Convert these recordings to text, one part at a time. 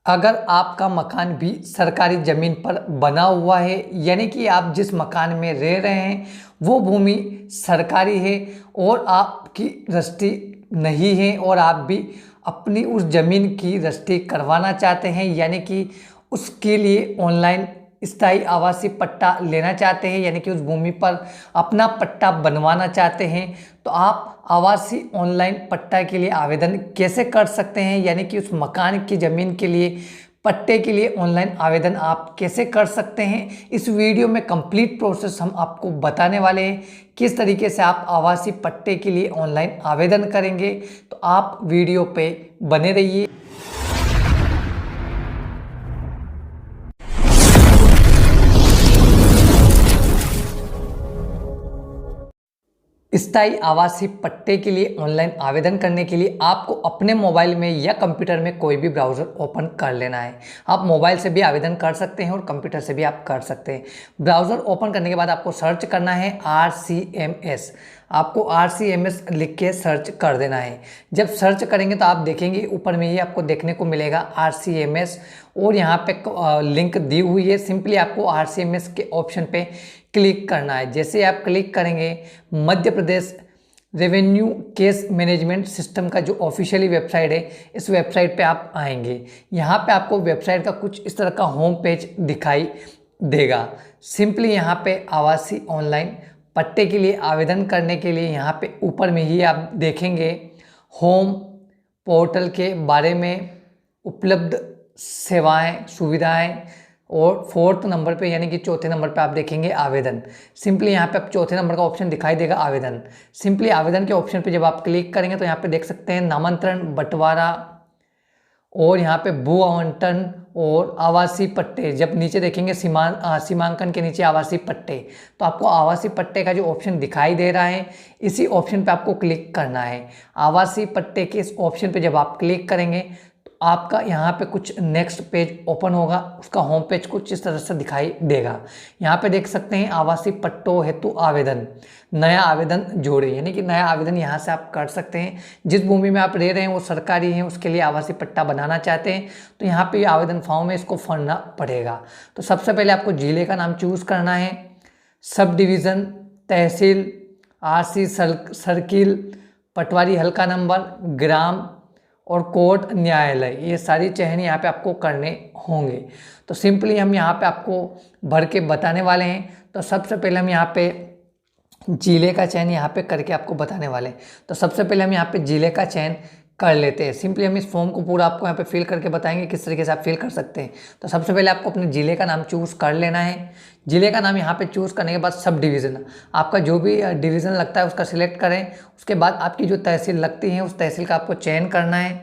अगर आपका मकान भी सरकारी ज़मीन पर बना हुआ है, यानी कि आप जिस मकान में रह रहे हैं वो भूमि सरकारी है और आपकी रजिस्ट्री नहीं है और आप भी अपनी उस ज़मीन की रजिस्ट्री करवाना चाहते हैं, यानी कि उसके लिए ऑनलाइन स्थायी आवासीय पट्टा लेना चाहते हैं, यानी कि उस भूमि पर अपना पट्टा बनवाना चाहते हैं, तो आप आवासीय ऑनलाइन पट्टा के लिए आवेदन कैसे कर सकते हैं, यानी कि उस मकान की ज़मीन के लिए पट्टे के लिए ऑनलाइन आवेदन आप कैसे कर सकते हैं। इस वीडियो में कंप्लीट प्रोसेस हम आपको बताने वाले हैं, किस तरीके से आप आवासीय पट्टे के लिए ऑनलाइन आवेदन करेंगे। तो आप वीडियो पे बने रहिए। स्थायी आवासीय पट्टे के लिए ऑनलाइन आवेदन करने के लिए आपको अपने मोबाइल में या कंप्यूटर में कोई भी ब्राउज़र ओपन कर लेना है। आप मोबाइल से भी आवेदन कर सकते हैं और कंप्यूटर से भी आप कर सकते हैं। ब्राउज़र ओपन करने के बाद आपको सर्च करना है RCMS। आपको RCMS लिख के सर्च कर देना है। जब सर्च करेंगे तो आप देखेंगे ऊपर में ही आपको देखने को मिलेगा RCMS और यहाँ पे लिंक दी हुई है। सिंपली आपको RCMS के ऑप्शन पे क्लिक करना है। जैसे आप क्लिक करेंगे, Madhya Pradesh revenue case management system का जो ऑफिशियली वेबसाइट है, इस वेबसाइट पे आप आएंगे। यहाँ पे आपको वेबसाइट का कुछ इस तरह का होम पेज दिखाई देगा। सिंपली यहाँ पे आवासीय ऑनलाइन पट्टे के लिए आवेदन करने के लिए यहाँ पे ऊपर में ही आप देखेंगे होम पोर्टल के बारे में, उपलब्ध सेवाएं सुविधाएं, और 4th नंबर पे यानी कि चौथे नंबर पे आप देखेंगे आवेदन। सिंपली यहाँ पे आप चौथे नंबर का ऑप्शन दिखाई देगा आवेदन। सिंपली आवेदन के ऑप्शन पे जब आप क्लिक करेंगे तो यहाँ पे देख सकते हैं नामांतरण, बंटवारा और यहाँ पे भू आवंटन और आवासीय पट्टे। जब नीचे देखेंगे सीमांकन के नीचे आवासीय पट्टे, तो आपको आवासीय पट्टे का जो ऑप्शन दिखाई दे रहा है इसी ऑप्शन पे आपको क्लिक करना है। आवासीय पट्टे के इस ऑप्शन पे जब आप क्लिक करेंगे आपका यहाँ पे कुछ नेक्स्ट पेज ओपन होगा। उसका होम पेज कुछ इस तरह से दिखाई देगा। यहाँ पे देख सकते हैं आवासीय पट्टों हेतु आवेदन, नया आवेदन जोड़े, यानी कि नया आवेदन यहाँ से आप कर सकते हैं। जिस भूमि में आप रह रहे हैं वो सरकारी है, उसके लिए आवासीय पट्टा बनाना चाहते हैं तो यहाँ पे आवेदन फॉर्म है, इसको भरना पड़ेगा। तो सबसे पहले आपको जिले का नाम चूज़ करना है, सब डिवीज़न, तहसील, RC सर्किल, पटवारी हल्का नंबर, ग्राम और कोर्ट न्यायालय, ये सारी चयन यहाँ पे आपको करने होंगे। तो सिंपली हम यहाँ पे आपको भर के बताने वाले हैं। तो सबसे पहले हम यहाँ पे जिले का चयन यहाँ पे करके आपको बताने वाले हैं। तो सबसे पहले हम यहाँ पे जिले का चयन कर लेते हैं। सिंपली हम इस फॉर्म को पूरा आपको यहाँ पे फिल करके बताएंगे किस तरीके से आप फिल कर सकते हैं। तो सबसे पहले आपको अपने ज़िले का नाम चूज़ कर लेना है। ज़िले का नाम यहाँ पे चूज़ करने के बाद सब डिवीज़न, आपका जो भी डिवीज़न लगता है उसका सिलेक्ट करें। उसके बाद आपकी जो तहसील लगती है उस तहसील का आपको चयन करना है।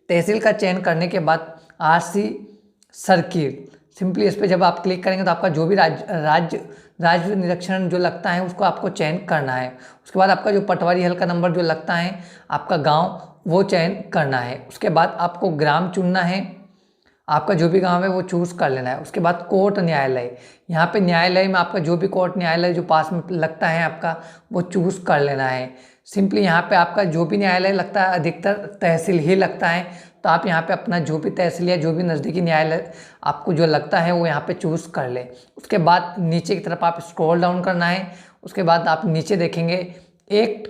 तहसील का चयन करने के बाद RC सर्किल, सिंपली इस पर जब आप क्लिक करेंगे तो आपका जो भी राज्य निरीक्षण जो लगता है उसको आपको चयन करना है। उसके बाद आपका जो पटवारी हल्का नंबर जो लगता है, आपका गांव, वो चयन करना है। उसके बाद आपको ग्राम चुनना है, आपका जो भी गांव है वो चूज़ कर लेना है। उसके बाद कोर्ट न्यायालय, यहाँ पे न्यायालय में आपका जो भी कोर्ट न्यायालय जो पास में लगता है आपका वो चूज़ कर लेना है। सिंपली यहाँ पे आपका जो भी न्यायालय लगता है, अधिकतर तहसील ही लगता है, तो आप यहाँ पे अपना जो भी तहसील या जो भी नज़दीकी न्यायालय आपको जो लगता है वो यहाँ पे चूज़ कर ले। उसके बाद नीचे की तरफ आप स्क्रॉल डाउन करना है। उसके बाद आप नीचे देखेंगे एक्ट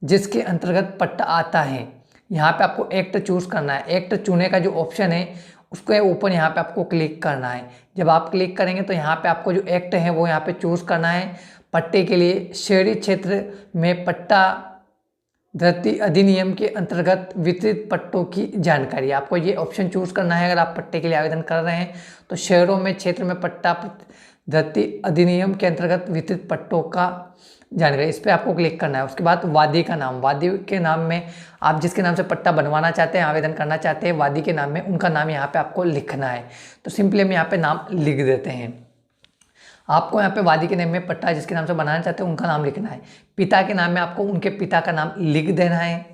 जिसके अंतर्गत पट्टा आता है, यहाँ पे आपको एक्ट चूज़ करना है। एक्ट चुने का जो ऑप्शन है उसके ऊपर यहाँ पे आपको क्लिक करना है। जब आप क्लिक करेंगे तो यहाँ पे आपको जो एक्ट है वो यहाँ पे चूज़ करना है। पट्टे के लिए शहरी क्षेत्र में पट्टा धरती अधिनियम के अंतर्गत वितरित पट्टों की जानकारी, आपको ये ऑप्शन चूज़ करना है। अगर आप पट्टे के लिए आवेदन कर रहे हैं तो शहरों में क्षेत्र में पट्टा धरती अधिनियम के अंतर्गत वितरित पट्टों का जानकारी, इस पर आपको क्लिक करना है। उसके बाद वादी का नाम, वादी के नाम में आप जिसके नाम से पट्टा बनवाना चाहते हैं, आवेदन करना चाहते हैं, वादी के नाम में उनका नाम यहाँ पे आपको लिखना है। तो सिंपली हम यहाँ पे नाम लिख देते हैं। आपको यहाँ पे वादी के नाम में पट्टा जिसके नाम से बनाना चाहते हैं उनका नाम लिखना है। पिता के नाम में आपको उनके पिता का नाम लिख देना है।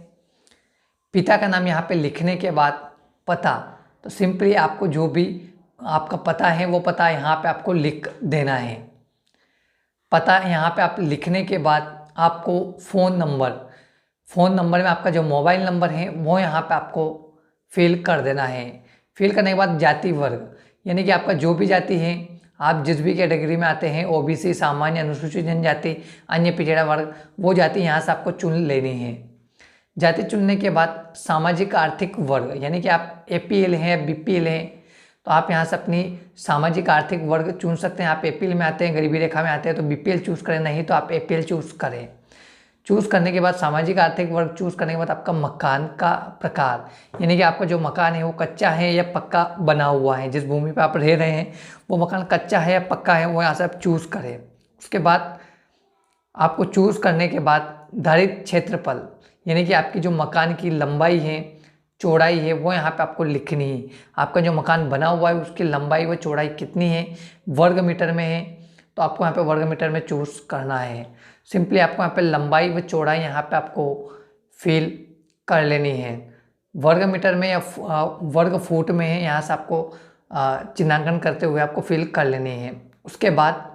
पिता का नाम यहाँ पे लिखने के बाद पता, तो सिंपली आपको जो भी आपका पता है वो पता यहाँ पे आपको लिख देना है। पता यहाँ पे आप लिखने के बाद आपको फ़ोन नंबर में आपका जो मोबाइल नंबर है वो यहाँ पे आपको फिल कर देना है। फिल करने के बाद जाति वर्ग, यानी कि आपका जो भी जाति है, आप जिस भी कैटेगरी में आते हैं, ओबीसी, सामान्य, अनुसूचित जनजाति, अन्य पिछड़ा वर्ग, वो जाति यहाँ से आपको चुन लेनी है। जाति चुनने के बाद सामाजिक आर्थिक वर्ग, यानी कि आप एपीएल हैं, बीपीएल हैं, तो आप यहाँ से अपनी सामाजिक आर्थिक वर्ग चुन सकते हैं। आप एपीएल में आते हैं, गरीबी रेखा में आते हैं तो बीपीएल चूज़ करें, नहीं तो आप एपीएल चूज़ करें। चूज़ करने के बाद सामाजिक आर्थिक वर्ग चूज़ करने के बाद आपका मकान का प्रकार, यानी कि आपका जो मकान है वो कच्चा है या पक्का बना हुआ है, जिस भूमि पे आप रह रहे हैं वो मकान कच्चा है या पक्का है, वो यहाँ से आप चूज़ करें। उसके बाद आपको चूज़ करने के बाद धारित क्षेत्रफल, यानी कि आपकी जो मकान की लंबाई है, चौड़ाई है, वो यहाँ पे आपको लिखनी है। आपका जो मकान बना हुआ है उसकी लंबाई व चौड़ाई कितनी है, वर्ग मीटर में है तो आपको यहाँ पे वर्ग मीटर में चूज़ करना है। सिंपली आपको यहाँ पे लंबाई व चौड़ाई यहाँ पे आपको फिल कर लेनी है। वर्ग मीटर में या वर्ग फुट में है, यहाँ से आपको चिन्हांकन करते हुए आपको फिल कर लेनी है। उसके बाद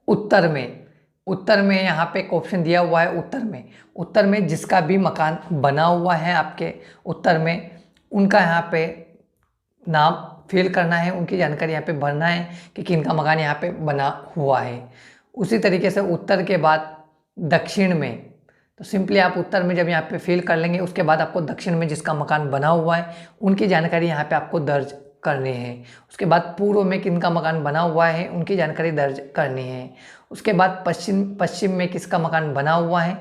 उत्तर में यहाँ पे एक ऑप्शन दिया हुआ है, उत्तर में जिसका भी मकान बना हुआ है आपके उत्तर में, उनका यहाँ पे नाम फिल करना है, उनकी जानकारी यहाँ पे भरना है कि किनका मकान यहाँ पे बना हुआ है। उसी तरीके से उत्तर के बाद दक्षिण में, तो सिंपली आप उत्तर में जब यहाँ पे फिल कर लेंगे उसके बाद आपको दक्षिण में जिसका मकान बना हुआ है उनकी जानकारी यहाँ पे आपको दर्ज करनी है। उसके बाद पूर्व में किनका मकान बना हुआ है उनकी जानकारी दर्ज करनी है। उसके बाद पश्चिम में किसका मकान बना हुआ है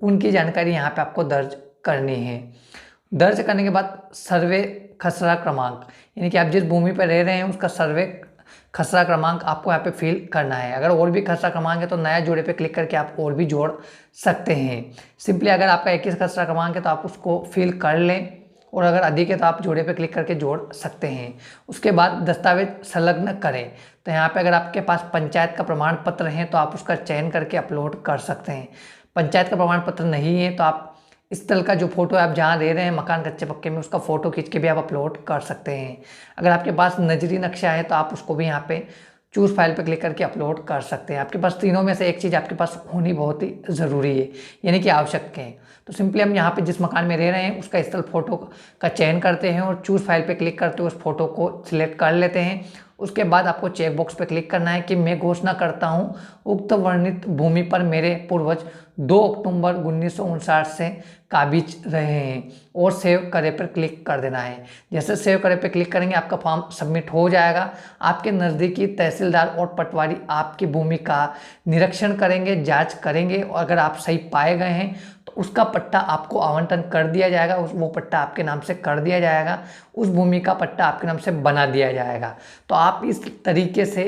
उनकी जानकारी यहाँ पे आपको दर्ज करनी है। दर्ज करने के बाद सर्वे खसरा क्रमांक, यानी कि आप जिस भूमि पर रह रहे हैं उसका सर्वे खसरा क्रमांक आपको यहाँ पे फिल करना है। अगर और भी खसरा क्रमांक है तो नया जोड़े पे क्लिक करके आप और भी जोड़ सकते हैं। सिंपली अगर आपका 21 खसरा क्रमांक है तो आप उसको फिल कर लें, और अगर अधिक है तो आप जोड़े पे क्लिक करके जोड़ सकते हैं। उसके बाद दस्तावेज संलग्न करें, तो यहाँ पे अगर आपके पास पंचायत का प्रमाण पत्र है तो आप उसका चयन करके अपलोड कर सकते हैं। पंचायत का प्रमाण पत्र नहीं है तो आप स्थल का जो फोटो आप जहाँ रह रहे हैं मकान कच्चे पक्के में, उसका फोटो खींच के भी आप अपलोड कर सकते हैं। अगर आपके पास नजरी नक्शा है तो आप उसको भी यहाँ पे चूज़ फाइल पे क्लिक करके अपलोड कर सकते हैं। आपके पास तीनों में से एक चीज़ आपके पास होनी बहुत ही ज़रूरी है, यानी कि आवश्यक है। तो सिंपली हम यहाँ पे जिस मकान में रह रहे हैं उसका स्थल फोटो का चयन करते हैं और चूज़ फाइल पे क्लिक करते हुए उस फोटो को सिलेक्ट कर लेते हैं। उसके बाद आपको चेक बॉक्स पे क्लिक करना है कि मैं घोषणा करता हूँ उक्त वर्णित भूमि पर मेरे पूर्वज 2 अक्टूबर 1959 से काबिज रहे हैं, और सेव करे पर क्लिक कर देना है। जैसे सेव करे पर क्लिक करेंगे आपका फॉर्म सबमिट हो जाएगा। आपके नज़दीकी तहसीलदार और पटवारी आपकी भूमि का निरीक्षण करेंगे, जांच करेंगे, और अगर आप सही पाए गए हैं तो उसका पट्टा आपको आवंटन कर दिया जाएगा, वो पट्टा आपके नाम से कर दिया जाएगा, उस भूमि का पट्टा आपके नाम से बना दिया जाएगा। तो आप इस तरीके से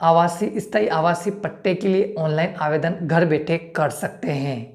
स्थायी आवासीय पट्टे के लिए ऑनलाइन आवेदन घर बैठे कर सकते हैं।